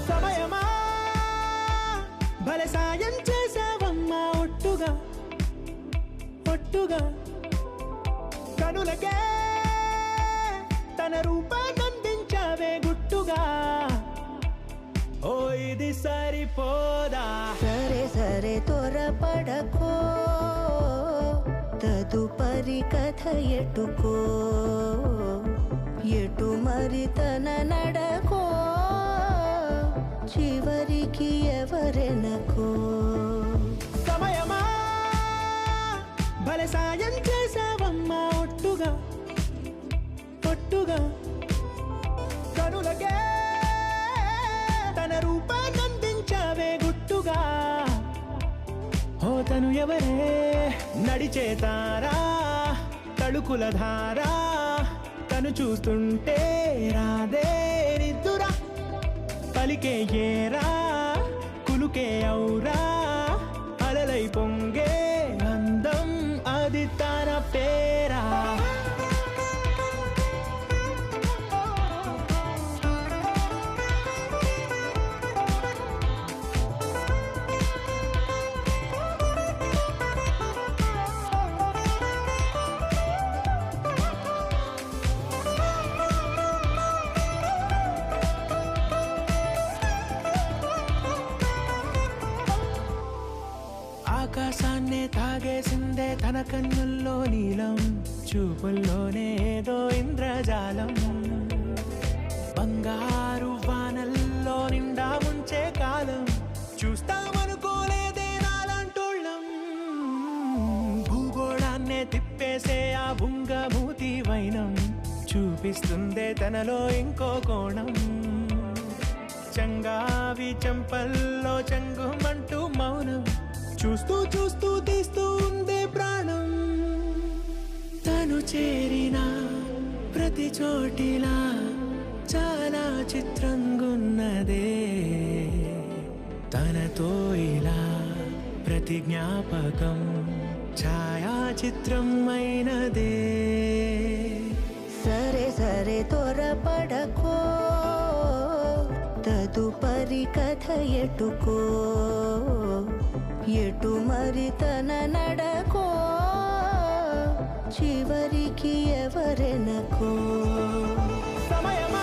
సమయమా భలే సాయం చేసావమ్మా ఒట్టుగా ఒట్టుగా కనులకే తన రూపాన్నందించావే గుట్టుగా ఓ ఇది సరిపోదా సరే సరే త్వరపడకో తదుపరి కథ ఎటుకో ఎటు మరి తన నడకో చివరికి ఎవరెనకో సమయమా భలే సాయం చేసావమ్మా ఒట్టుగా ఒట్టుగా కనులకే తన రూపాన్నందించావే గుట్టుగా ఓ తను ఎవరే నడిచే తారా తళుకుల ధారా తను చూస్తుంటే రాదే నిద్దురా పలికే ఏరా కులుకే ఔరా అలలై పొంగే అందం అది తన పేరా ఆకాశాన్నే తాగేసిందే తన కన్నుల్లో నీలం చూపుల్లోనే ఏదో ఇంద్రజాలం బంగారు వానల్లో నిండా ముంచే కాలం చూస్తామనుకోలేదే నాలాంటోళ్ళం భూగోళాన్నే తిప్పేసే ఆ బుంగమూతి వైనం చూపిస్తుందే తనలో ఇంకో కోణం చంగావి చంపల్లో చంగుమంటూ మౌనం చూస్తూ చూస్తూ తీస్తూ ఉందే ప్రాణం తను చేరిన ప్రతి చోటిలా చాలా చిత్రంగున్నదే తనతో ఇలా ప్రతి జ్ఞాపకం ఛాయాచిత్రం అయినదే సరే సరే త్వరపడకో తదుపరి కథ ఎటుకో ఎటు మరి తన నడకో చివరికి ఎవరెనకో సమయమా